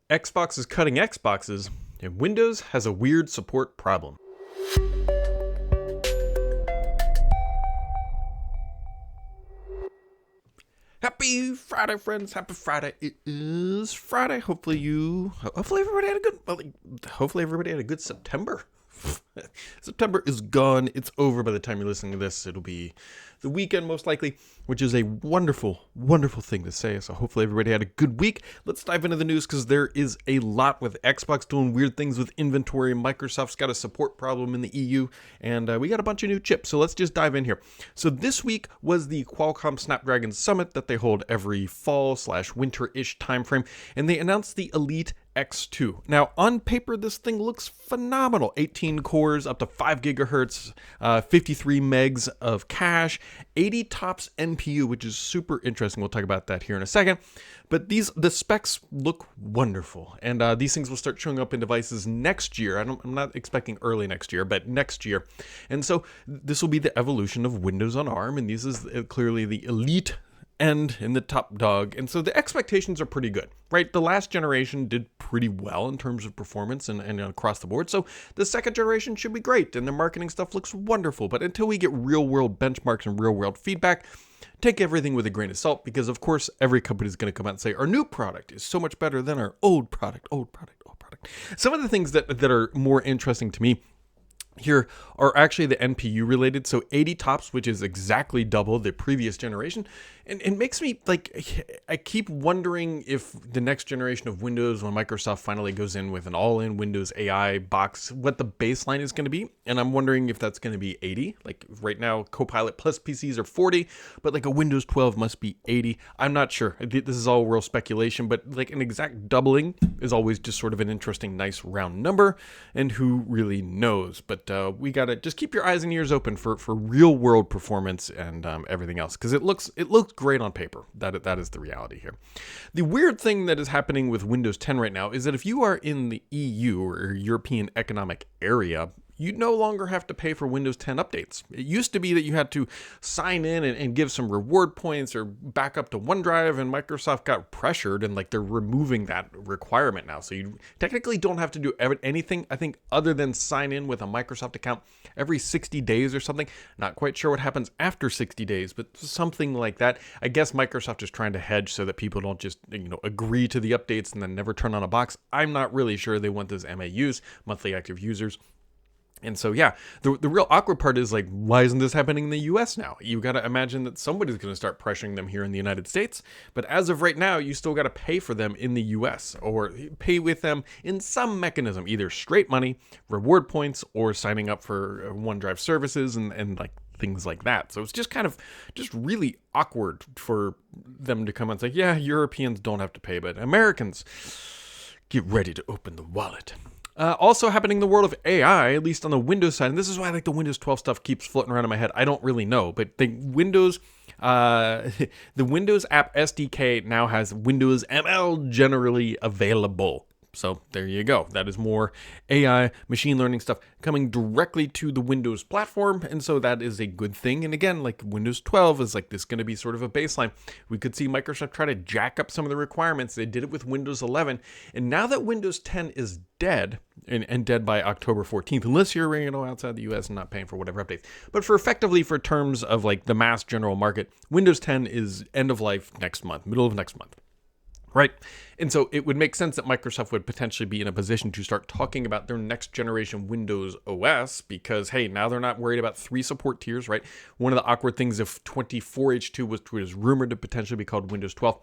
Xbox is cutting Xboxes, and Windows has a weird support problem. Happy Friday, friends. Happy Friday. It is Friday. Hopefully everybody had a good September. September is gone. It's over by the time you're listening to this. It'll be the weekend most likely, which is a wonderful, wonderful thing to say. So hopefully everybody had a good week. Let's dive into the news because there is a lot with Xbox doing weird things with inventory. Microsoft's got a support problem in the EU, and we got a bunch of new chips. So let's just dive in here. So this week was the Qualcomm Snapdragon Summit that they hold every fall/winter-ish timeframe, and they announced the Elite X2. Now, on paper, this thing looks phenomenal. 18 cores, up to 5 gigahertz, 53 megs of cache, 80 TOPS NPU, which is super interesting. We'll talk about that here in a second. But the specs look wonderful, and these things will start showing up in devices next year. I'm not expecting early next year, but next year. And so this will be the evolution of Windows on ARM, and this is clearly the elite end in the top dog, and so the expectations are pretty good, right? The last generation did pretty well in terms of performance and across the board, so the second generation should be great, and the marketing stuff looks wonderful. But until we get real world benchmarks and real world feedback, take everything with a grain of salt, because of course every company is going to come out and say our new product is so much better than our old product. Some of the things that are more interesting to me here are actually the NPU related. So 80 TOPS, which is exactly double the previous generation. And it makes me, I keep wondering if the next generation of Windows, when Microsoft finally goes in with an all-in Windows AI box, what the baseline is going to be. And I'm wondering if that's going to be 80. Like right now, Copilot Plus PCs are 40, but like a Windows 12 must be 80. I'm not sure. This is all real speculation, but like an exact doubling is always just sort of an interesting, nice round number. And who really knows? But we got to just keep your eyes and ears open for real world performance and everything else, because it looks great on paper. That is the reality here. The weird thing that is happening with Windows 10 right now is that if you are in the EU or European Economic Area, you no longer have to pay for Windows 10 updates. It used to be that you had to sign in and give some reward points or back up to OneDrive, and Microsoft got pressured and they're removing that requirement now. So you technically don't have to do anything, I think, other than sign in with a Microsoft account every 60 days or something. Not quite sure what happens after 60 days, but something like that. I guess Microsoft is trying to hedge so that people don't just, agree to the updates and then never turn on a box. I'm not really sure they want those MAUs, monthly active users. And so, yeah, the real awkward part is why isn't this happening in the US now? You got to imagine that somebody's going to start pressuring them here in the United States. But as of right now, you still got to pay for them in the US, or pay with them in some mechanism, either straight money, reward points, or signing up for OneDrive services and things like that. So it's just just really awkward for them to come and say, yeah, Europeans don't have to pay, but Americans, get ready to open the wallet. Also happening in the world of AI, at least on the Windows side, and this is why the Windows 12 stuff keeps floating around in my head. I don't really know, but the Windows app SDK now has Windows ML generally available. So there you go. That is more AI, machine learning stuff coming directly to the Windows platform. And so that is a good thing. And again, Windows 12 is this going to be sort of a baseline. We could see Microsoft try to jack up some of the requirements. They did it with Windows 11. And now that Windows 10 is dead, and dead by October 14th, unless you're outside the US and not paying for whatever updates. But for terms of the mass general market, Windows 10 is end of life next month, middle of next month. Right? And so it would make sense that Microsoft would potentially be in a position to start talking about their next generation Windows OS, because, hey, now they're not worried about 3 support tiers, right? One of the awkward things if 24H2 was rumored to potentially be called Windows 12,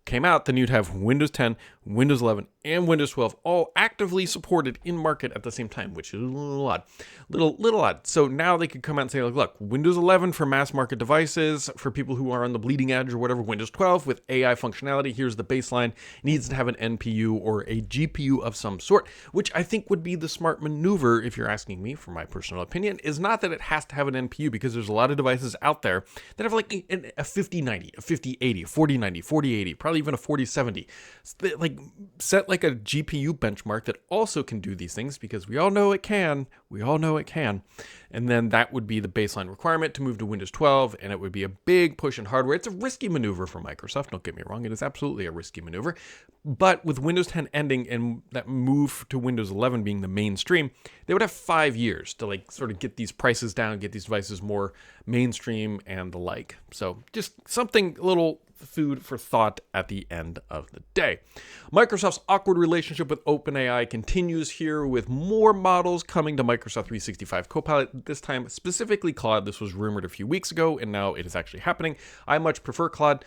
came out, then you'd have Windows 10, Windows 11, and Windows 12 all actively supported in market at the same time, which is a little odd. Little odd. So now they could come out and say, look, Windows 11 for mass market devices, for people who are on the bleeding edge or whatever, Windows 12 with AI functionality, here's the baseline, needs to have an NPU or a GPU of some sort, which I think would be the smart maneuver, if you're asking me, for my personal opinion, is not that it has to have an NPU, because there's a lot of devices out there that have a 5090, a 5080, a 4090, 4080, probably even a 4070. like set like a GPU benchmark that also can do these things, because we all know it can. We all know it can. And then that would be the baseline requirement to move to Windows 12, and it would be a big push in hardware. It's a risky maneuver for Microsoft, don't get me wrong. It is absolutely a risky maneuver. But with Windows 10 ending and that move to Windows 11 being the mainstream, they would have 5 years to like sort of get these prices down, get these devices more mainstream and the like. So just something, a little food for thought at the end of the day. Microsoft's awkward relationship with OpenAI continues here, with more models coming to Microsoft 365 Copilot, this time specifically Claude. This was rumored a few weeks ago, and now it is actually happening. I much prefer Claude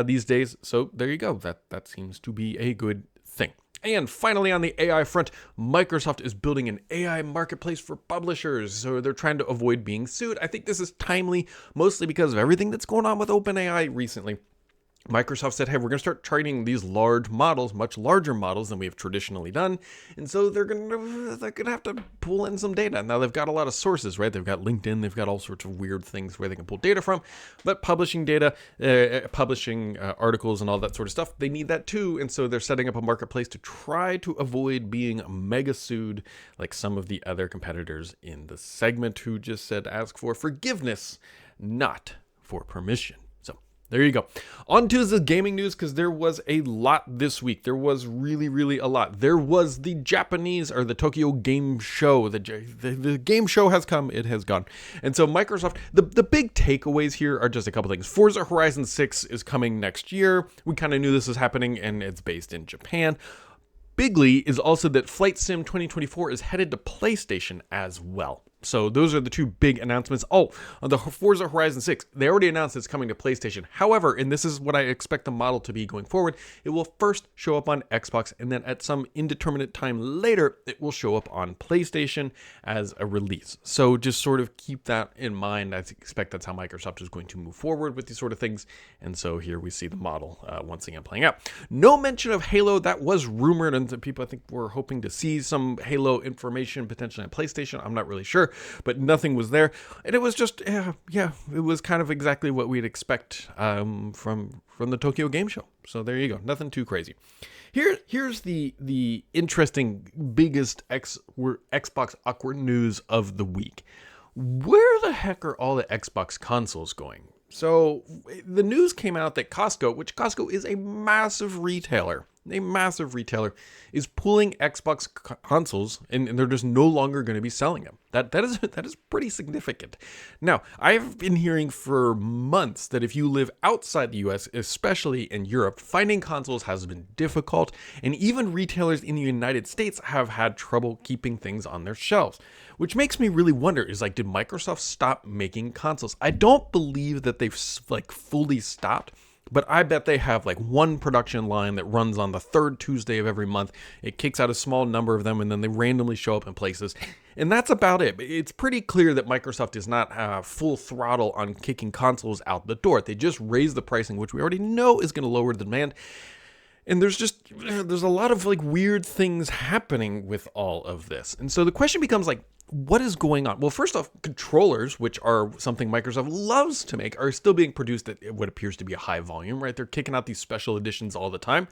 these days, so there you go. That seems to be a good thing. And finally, on the AI front, Microsoft is building an AI marketplace for publishers, so they're trying to avoid being sued. I think this is timely, mostly because of everything that's going on with OpenAI recently. Microsoft said, hey, we're going to start training these large models, much larger models than we have traditionally done. And so they're going to have to pull in some data. Now, they've got a lot of sources, right? They've got LinkedIn. They've got all sorts of weird things where they can pull data from. But publishing data, publishing articles and all that sort of stuff, they need that too. And so they're setting up a marketplace to try to avoid being mega sued like some of the other competitors in the segment who just said ask for forgiveness, not for permission. There you go. On to the gaming news, because there was a lot this week. There was really a lot. There was the Japanese, or the Tokyo Game Show. The game show has come. It has gone. And so Microsoft, the big takeaways here are just a couple things. Forza Horizon 6 is coming next year. We kind of knew this was happening, and it's based in Japan. Bigly is also that Flight Sim 2024 is headed to PlayStation as well. So those are the two big announcements. Oh, on the Forza Horizon 6, they already announced it's coming to PlayStation. However, and this is what I expect the model to be going forward, it will first show up on Xbox, and then at some indeterminate time later, it will show up on PlayStation as a release. So just sort of keep that in mind. I expect that's how Microsoft is going to move forward with these sort of things. And so here we see the model once again playing out. No mention of Halo. That was rumored, and people I think were hoping to see some Halo information potentially on PlayStation. I'm not really sure. But nothing was there, and it was just it was kind of exactly what we'd expect from the Tokyo Game Show. So there you go, nothing too crazy. Here's the interesting biggest Xbox awkward news of the week. Where the heck are all the Xbox consoles going? So the news came out that Costco, which Costco is a massive retailer, is pulling Xbox consoles, and they're just no longer going to be selling them. That is pretty significant. Now, I've been hearing for months that if you live outside the US, especially in Europe, finding consoles has been difficult, and even retailers in the United States have had trouble keeping things on their shelves. Which makes me really wonder, is like, did Microsoft stop making consoles? I don't believe that they've like fully stopped, but I bet they have like one production line that runs on the third Tuesday of every month. It kicks out a small number of them, and then they randomly show up in places. And that's about it. It's pretty clear that Microsoft is not full throttle on kicking consoles out the door. They just raised the pricing, which we already know is going to lower the demand. And there's a lot of like weird things happening with all of this. And so the question becomes like, what is going on? Well, first off, controllers, which are something Microsoft loves to make, are still being produced at what appears to be a high volume, right? They're kicking out these special editions all the time.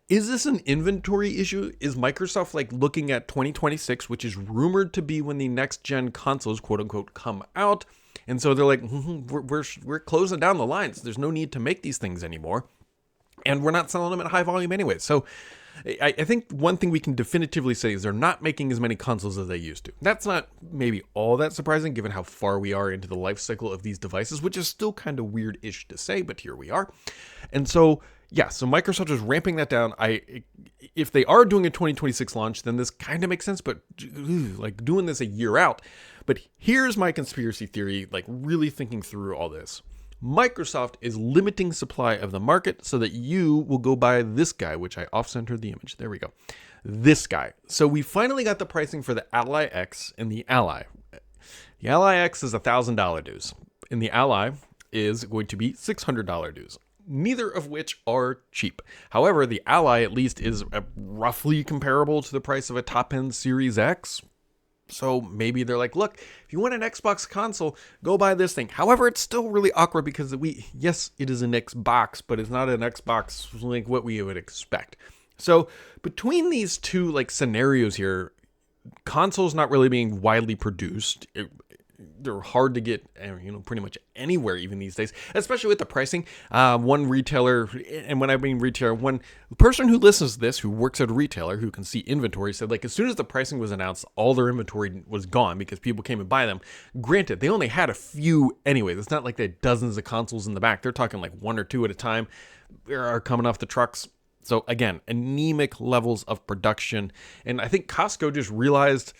Is this an inventory issue? Is Microsoft like looking at 2026, which is rumored to be when the next gen consoles, quote unquote, come out? And so they're like, we're closing down the lines. There's no need to make these things anymore. And we're not selling them at high volume anyway. So I think one thing we can definitively say is they're not making as many consoles as they used to. That's not maybe all that surprising given how far we are into the life cycle of these devices, which is still kind of weird-ish to say, but here we are. And so, yeah, so Microsoft is ramping that down. If they are doing a 2026 launch, then this kind of makes sense, but like doing this a year out. But here's my conspiracy theory, like really thinking through all this. Microsoft is limiting supply of the market so that you will go buy this guy, which I off-centered the image. There we go. This guy. So we finally got the pricing for the Ally X and the Ally. The Ally X is $1,000 dues, and the Ally is going to be $600 dues. Neither of which are cheap. However, the Ally at least is roughly comparable to the price of a top-end Series X. So maybe they're like, look, if you want an Xbox console, go buy this thing. However, it's still really awkward because yes, it is an Xbox, but it's not an Xbox like what we would expect. So between these two like scenarios here, consoles not really being widely produced. They're hard to get, pretty much anywhere even these days, especially with the pricing. One retailer, and when I mean retailer, one person who listens to this, who works at a retailer, who can see inventory, said like as soon as the pricing was announced, all their inventory was gone because people came and buy them. Granted, they only had a few anyways. It's not like they had dozens of consoles in the back. They're talking like one or two at a time are coming off the trucks. So again, anemic levels of production. And I think Costco just realized,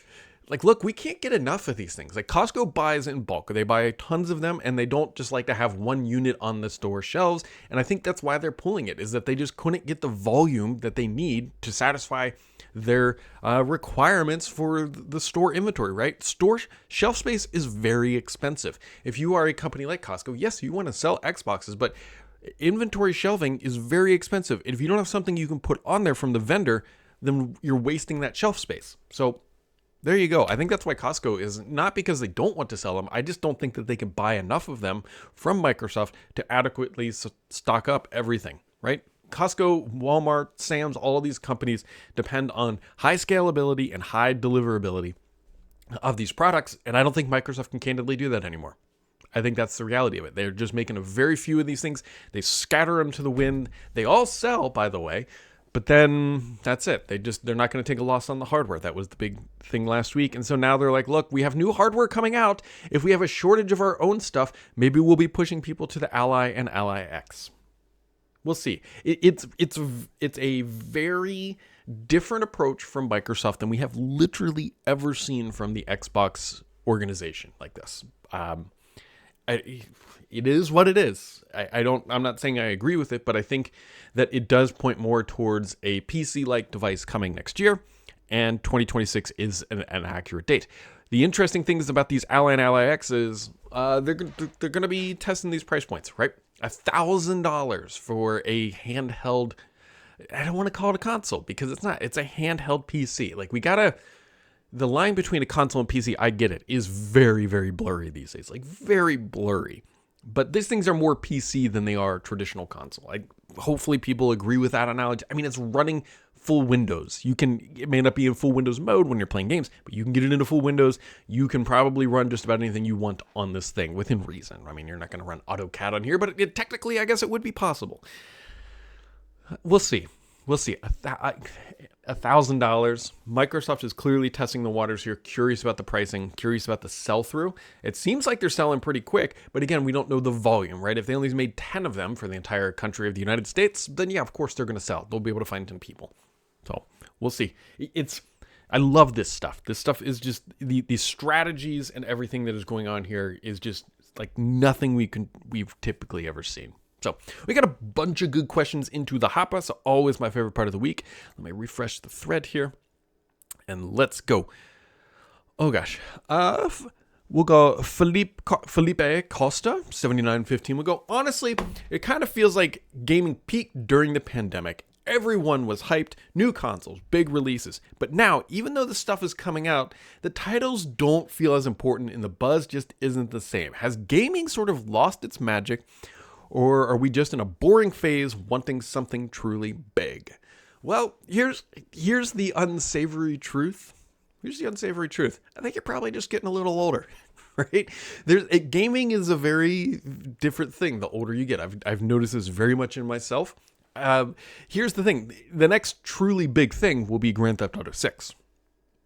like, look, we can't get enough of these things. Like Costco buys in bulk. They buy tons of them, and they don't just like to have one unit on the store shelves. And I think that's why they're pulling it, is that they just couldn't get the volume that they need to satisfy their requirements for the store inventory, right? Store shelf space is very expensive. If you are a company like Costco, yes, you want to sell Xboxes, but inventory shelving is very expensive. And if you don't have something you can put on there from the vendor, then you're wasting that shelf space. So there you go. I think that's why Costco is, not because they don't want to sell them. I just don't think that they can buy enough of them from Microsoft to adequately stock up everything, right? Costco, Walmart, Sam's, all of these companies depend on high scalability and high deliverability of these products. And I don't think Microsoft can candidly do that anymore. I think that's the reality of it. They're just making a very few of these things. They scatter them to the wind. They all sell, by the way, but then that's it. They're not going to take a loss on the hardware. That was the big thing last week. And so now they're like, look, we have new hardware coming out. If we have a shortage of our own stuff, maybe we'll be pushing people to the Ally and Ally X. We'll see. It's a very different approach from Microsoft than we have literally ever seen from the Xbox organization like this. It is what it is. I'm not saying I agree with it, but I think that it does point more towards a PC-like device coming next year, and 2026 is an accurate date. The interesting things about these Ally and Ally X is they're going to be testing these price points, right? $1,000 for a handheld. I don't want to call it a console because it's not. It's a handheld PC. Like the line between a console and PC, I get it, is very, very blurry these days. Like very blurry. But these things are more PC than they are traditional console. Like hopefully people agree with that analogy. I mean, it's running full Windows. It may not be in full Windows mode when you're playing games, but you can get it into full Windows. You can probably run just about anything you want on this thing within reason. I mean, you're not going to run AutoCAD on here, but technically, I guess it would be possible. We'll see. $1,000. Microsoft is clearly testing the waters here, curious about the pricing, curious about the sell-through. It seems like they're selling pretty quick, but again, we don't know the volume, right? If they only made 10 of them for the entire country of the United States, then yeah, of course they're going to sell. They'll be able to find 10 people. So we'll see. I love this stuff. This stuff is just, the strategies and everything that is going on here is just like nothing we've typically ever seen. So we got a bunch of good questions into the hopper. So always my favorite part of the week. Let me refresh the thread here and let's go. Oh gosh. We'll go Felipe Costa, 7915. We'll go, honestly, it kind of feels like gaming peaked during the pandemic. Everyone was hyped, new consoles, big releases. But now, even though the stuff is coming out, the titles don't feel as important and the buzz just isn't the same. Has gaming sort of lost its magic? Or are we just in a boring phase wanting something truly big? Well, here's the unsavory truth. I think you're probably just getting a little older, right? Gaming is a very different thing the older you get. I've noticed this very much in myself. Here's the thing. The next truly big thing will be Grand Theft Auto 6.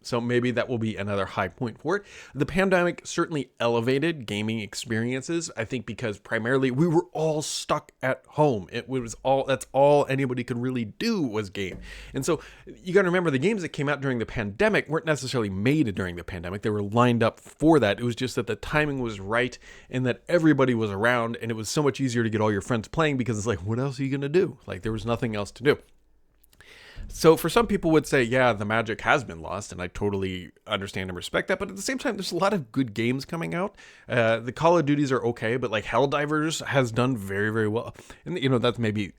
So maybe that will be another high point for it. The pandemic certainly elevated gaming experiences, I think, because primarily we were all stuck at home. That's all anybody could really do was game. And so you got to remember, the games that came out during the pandemic weren't necessarily made during the pandemic. They were lined up for that. It was just that the timing was right and that everybody was around, and it was so much easier to get all your friends playing because it's like, what else are you going to do? Like, there was nothing else to do. So for some people would say, yeah, the magic has been lost, and I totally understand and respect that. But at the same time, there's a lot of good games coming out. The Call of Duties are okay, but like Helldivers has done very, very well. And that's maybe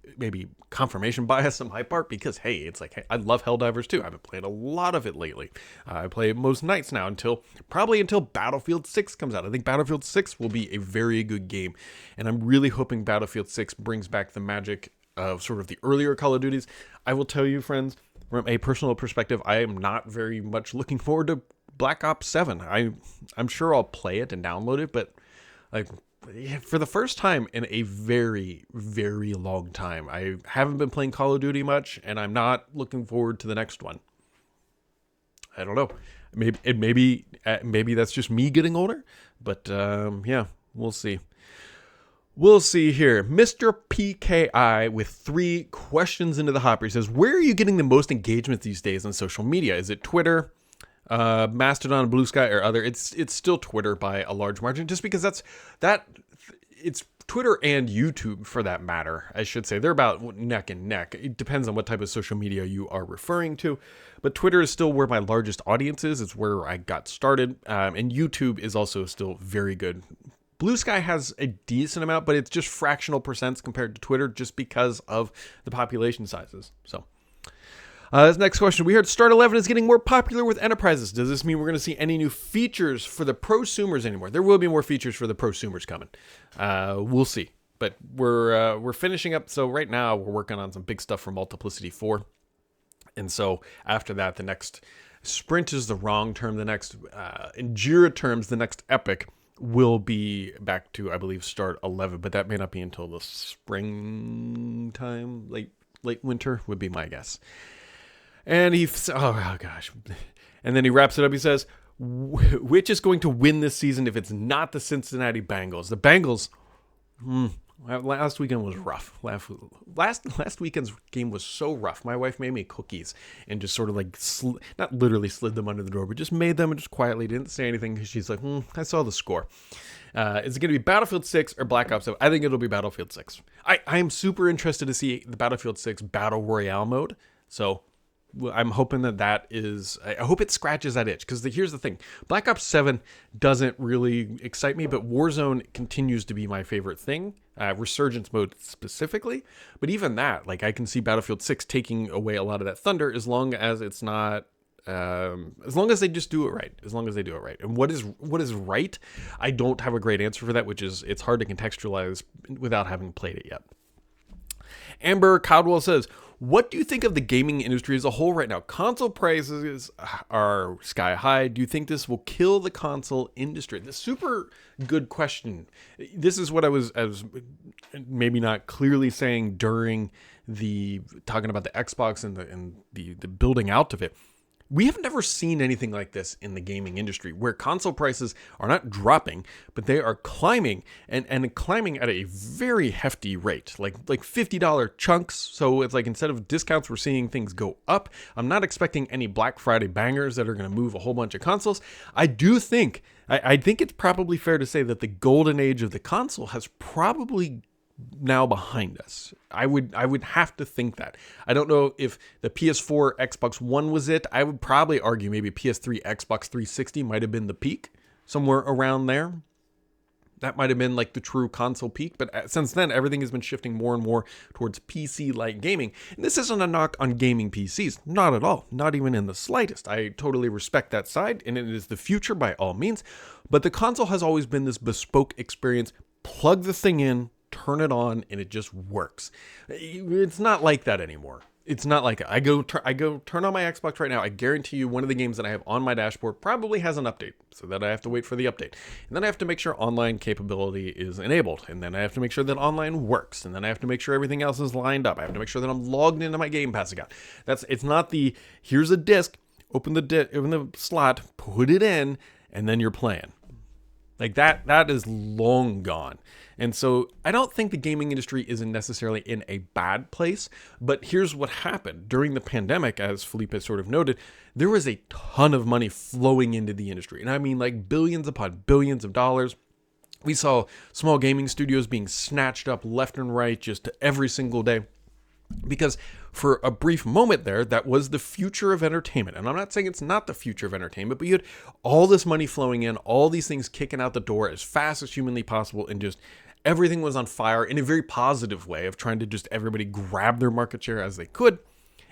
confirmation bias on my part because, hey, it's like, hey, I love Helldivers too. I haven't played a lot of it lately. I play it most nights now until Battlefield 6 comes out. I think Battlefield 6 will be a very good game, and I'm really hoping Battlefield 6 brings back the magic of sort of the earlier Call of Duties. I will tell you, friends, from a personal perspective, I am not very much looking forward to Black Ops 7. I'm sure I'll play it and download it, but like for the first time in a very, very long time, I haven't been playing Call of Duty much, and I'm not looking forward to the next one. I don't know. Maybe that's just me getting older, but yeah, we'll see. We'll see here. Mr. PKI with 3 questions into the hopper. He says, where are you getting the most engagement these days on social media? Is it Twitter, Mastodon, Blue Sky, or other? It's still Twitter by a large margin, just because it's Twitter and YouTube for that matter, I should say. They're about neck and neck. It depends on what type of social media you are referring to. But Twitter is still where my largest audience is. It's where I got started. And YouTube is also still very good. Blue Sky has a decent amount, but it's just fractional percents compared to Twitter just because of the population sizes. So this next question. We heard Start 11 is getting more popular with enterprises. Does this mean we're going to see any new features for the prosumers anymore? There will be more features for the prosumers coming. We'll see. But we're finishing up. So right now we're working on some big stuff for Multiplicity 4. And so after that, the next sprint is the wrong term. The next in Jira terms, the next epic will be back to, I believe, Start 11. But that may not be until the springtime, late winter would be my guess. And oh gosh. And then he wraps it up. He says, which is going to win this season if it's not the Cincinnati Bengals? The Bengals, last weekend was rough. Last weekend's game was so rough. My wife made me cookies and just sort of like, not literally slid them under the door, but just made them and just quietly didn't say anything because she's like, I saw the score. Is it going to be Battlefield 6 or Black Ops 7? I think it'll be Battlefield 6. I am super interested to see the Battlefield 6 Battle Royale mode. So I'm hoping that is, I hope it scratches that itch, because here's the thing. Black Ops 7 doesn't really excite me, but Warzone continues to be my favorite thing. Resurgence mode specifically. But even that, like I can see Battlefield 6 taking away a lot of that thunder as long as it's not, as long as they just do it right. As long as they do it right. And what is right? I don't have a great answer for that, which is it's hard to contextualize without having played it yet. Amber Caldwell says, what do you think of the gaming industry as a whole right now? Console prices are sky high. Do you think this will kill the console industry? This super good question. This is what I was maybe not clearly saying during the talking about the Xbox and the building out of it. We have never seen anything like this in the gaming industry, where console prices are not dropping, but they are climbing and climbing at a very hefty rate, like $50 chunks. So it's like instead of discounts, we're seeing things go up. I'm not expecting any Black Friday bangers that are going to move a whole bunch of consoles. I think it's probably fair to say that the golden age of the console has probably now behind us. I would have to think that. I don't know if the PS4, Xbox One was it. I would probably argue maybe PS3, Xbox 360 might have been the peak, somewhere around there. That might have been like the true console peak, but since then everything has been shifting more and more towards PC-like gaming. And this isn't a knock on gaming PCs, not at all, not even in the slightest. I totally respect that side, and it is the future by all means. But the console has always been this bespoke experience. Plug the thing in, turn it on, and it just works. It's not like that anymore. It's not like I go turn on my Xbox right now. I guarantee you one of the games that I have on my dashboard probably has an update, so that I have to wait for the update. And then I have to make sure online capability is enabled. And then I have to make sure that online works. And then I have to make sure everything else is lined up. I have to make sure that I'm logged into my Game Pass account. It's not the here's a disc, open the slot, put it in, and then you're playing. Like that is long gone. And so I don't think the gaming industry isn't necessarily in a bad place, but here's what happened. During the pandemic, as Felipe sort of noted, there was a ton of money flowing into the industry. And I mean like billions upon billions of dollars. We saw small gaming studios being snatched up left and right just every single day. Because for a brief moment there, that was the future of entertainment. And I'm not saying it's not the future of entertainment, but you had all this money flowing in, all these things kicking out the door as fast as humanly possible, and just everything was on fire in a very positive way of trying to just everybody grab their market share as they could.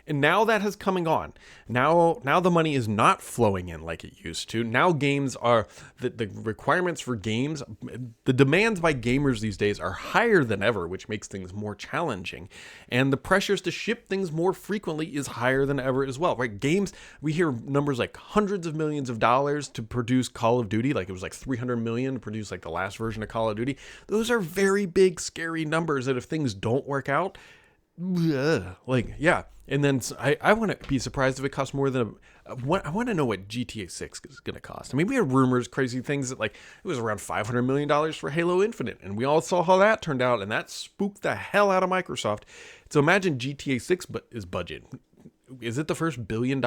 And now that has come and gone. Now the money is not flowing in like it used to. Now games are, the requirements for games, the demands by gamers these days are higher than ever, which makes things more challenging. And the pressures to ship things more frequently is higher than ever as well, right? Games, we hear numbers like hundreds of millions of dollars to produce Call of Duty, like it was like 300 million to produce like the last version of Call of Duty. Those are very big, scary numbers that if things don't work out, like, yeah. And then I want to be surprised if it costs more than I want to know what GTA 6 is going to cost. I mean, we had rumors, crazy things that like it was around $500 million for Halo Infinite, and we all saw how that turned out, and that spooked the hell out of Microsoft. So imagine GTA 6 is budget. Is it the first $1 billion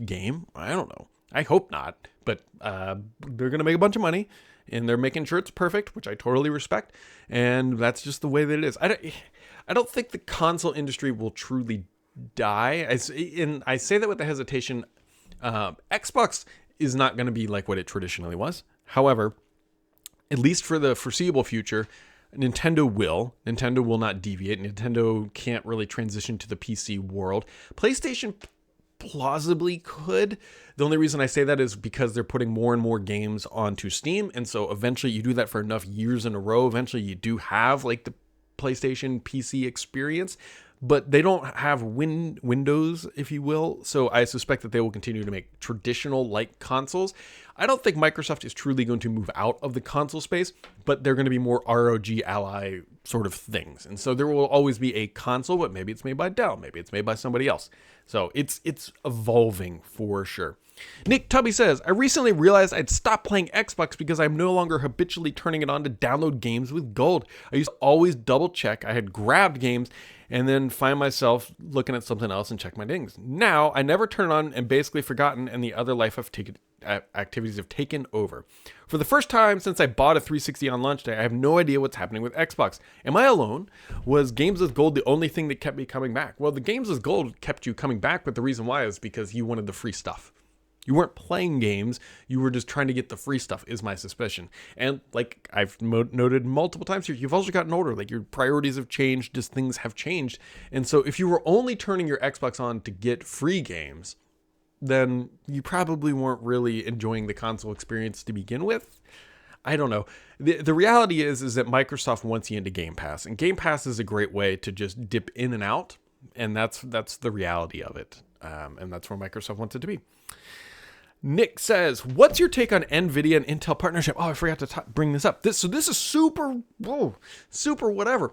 game? I don't know. I hope not, but they're going to make a bunch of money, and they're making sure it's perfect, which I totally respect, and that's just the way that it is. I don't think the console industry will truly die. I say that with the hesitation. Xbox is not going to be like what it traditionally was. However, at least for the foreseeable future, Nintendo will. Nintendo will not deviate. Nintendo can't really transition to the PC world. PlayStation plausibly could. The only reason I say that is because they're putting more and more games onto Steam. And so eventually you do that for enough years in a row. Eventually you do have like the PlayStation PC experience, but they don't have Windows, if you will. So I suspect that they will continue to make traditional like consoles. I don't think Microsoft is truly going to move out of the console space, but they're going to be more ROG Ally sort of things. And so there will always be a console, but maybe it's made by Dell, maybe it's made by somebody else. So it's evolving for sure. Nick Tubby says, I recently realized I'd stopped playing Xbox because I'm no longer habitually turning it on to download games with gold. I used to always double check I had grabbed games and then find myself looking at something else and check my dings. Now, I never turn it on and basically forgotten, and the other life activities have taken over. For the first time since I bought a 360 on launch day, I have no idea what's happening with Xbox. Am I alone? Was games with gold the only thing that kept me coming back? Well, the games with gold kept you coming back, but the reason why is because you wanted the free stuff. You weren't playing games, you were just trying to get the free stuff, is my suspicion. And like I've noted multiple times here, you've also gotten older, like your priorities have changed, just things have changed. And so if you were only turning your Xbox on to get free games, then you probably weren't really enjoying the console experience to begin with. I don't know. The reality is that Microsoft wants you into Game Pass, and Game Pass is a great way to just dip in and out, and that's the reality of it. And that's where Microsoft wants it to be. Nick says, what's your take on NVIDIA and Intel partnership? Oh, I forgot to bring this up. This is super whatever.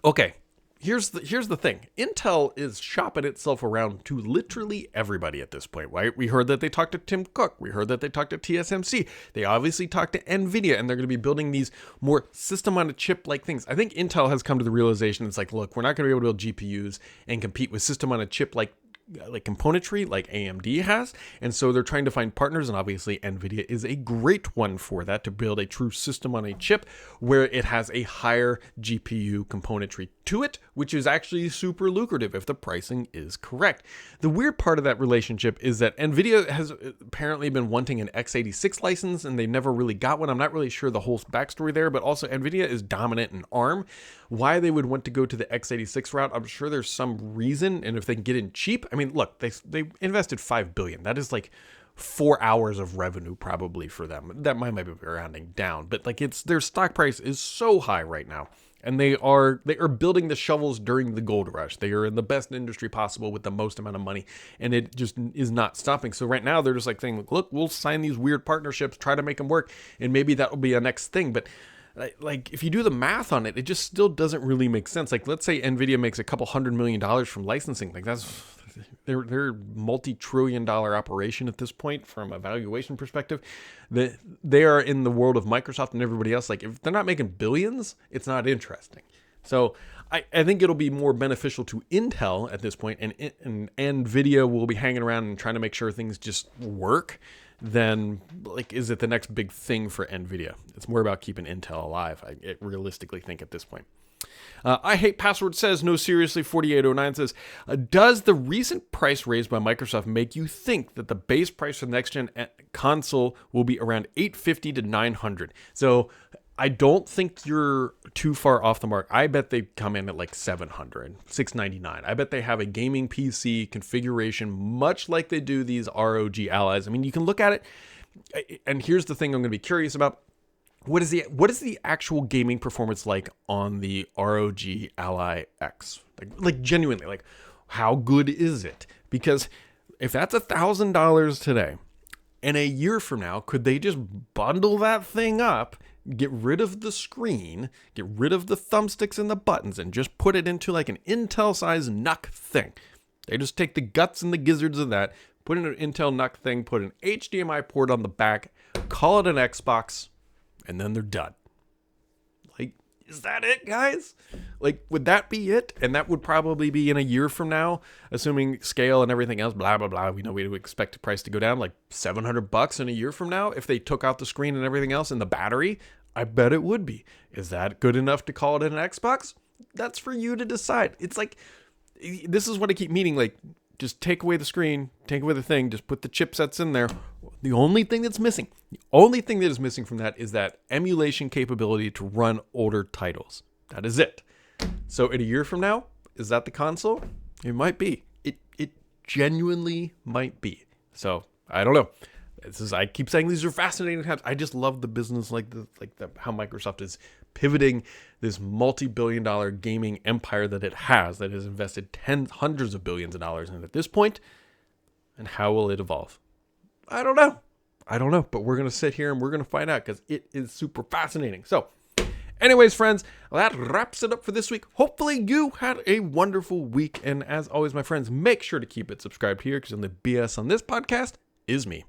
Okay, here's the thing. Intel is shopping itself around to literally everybody at this point, right? We heard that they talked to Tim Cook. We heard that they talked to TSMC. They obviously talked to NVIDIA, and they're going to be building these more system-on-a-chip-like things. I think Intel has come to the realization, it's like, look, we're not going to be able to build GPUs and compete with system-on-a-chip like componentry like AMD has, and so they're trying to find partners, and obviously NVIDIA is a great one for that, to build a true system on a chip where it has a higher GPU componentry to it, which is actually super lucrative if the pricing is correct. The weird part of that relationship is that NVIDIA has apparently been wanting an x86 license, and they never really got one. I'm not really sure the whole backstory there, but also NVIDIA is dominant in ARM. Why they would want to go to the x86 route, I'm sure there's some reason, and if they can get in cheap, I mean, look, they invested $5 billion. That is like 4 hours of revenue probably for them. That might be rounding down, but like their stock price is so high right now. And they are building the shovels during the gold rush. They are in the best industry possible with the most amount of money, and it just is not stopping. So right now they're just like saying, look, we'll sign these weird partnerships, try to make them work, and maybe that will be a next thing. But like if you do the math on it, it just still doesn't really make sense. Like let's say NVIDIA makes a couple $100 million from licensing. Like they're multi-trillion-dollar operation at this point from a valuation perspective. They are in the world of Microsoft and everybody else. Like if they're not making billions, it's not interesting. So I think it'll be more beneficial to Intel at this point, and NVIDIA will be hanging around and trying to make sure things just work. Then, like, is it the next big thing for NVIDIA? It's more about keeping Intel alive, I realistically think at this point. I Hate Password says, no, seriously, 4809 says, does the recent price raise by Microsoft make you think that the base price for the next-gen console will be around $850 to $900? So I don't think you're too far off the mark. I bet they come in at like $700, $699. I bet they have a gaming PC configuration much like they do these ROG Allies. I mean, you can look at it, and here's the thing I'm going to be curious about. What is the actual gaming performance like on the ROG Ally X? Like genuinely, like how good is it? Because if that's $1,000 today, and a year from now, could they just bundle that thing up, get rid of the screen, get rid of the thumbsticks and the buttons, and just put it into like an Intel-sized NUC thing? They just take the guts and the gizzards of that, put in an Intel NUC thing, put an HDMI port on the back, call it an Xbox, and then they're done. Like, is that it, guys? Like, would that be it? And that would probably be in a year from now, assuming scale and everything else, blah, blah, blah. We know we would expect the price to go down like $700 in a year from now. If they took out the screen and everything else and the battery, I bet it would be. Is that good enough to call it an Xbox? That's for you to decide. It's like, this is what I keep meaning. Like, just take away the screen, take away the thing, just put the chipsets in there. The only thing that is missing from that is that emulation capability to run older titles. That is it. So in a year from now, is that the console? It might be. It genuinely might be. So I don't know. I keep saying these are fascinating times. I just love the business, how Microsoft is pivoting this multi-billion-dollar gaming empire that it has invested hundreds of billions of dollars in at this point. And how will it evolve? I don't know, but we're going to sit here and we're going to find out because it is super fascinating. So anyways, friends, that wraps it up for this week. Hopefully you had a wonderful week. And as always, my friends, make sure to keep it subscribed here because the BS on this podcast is me.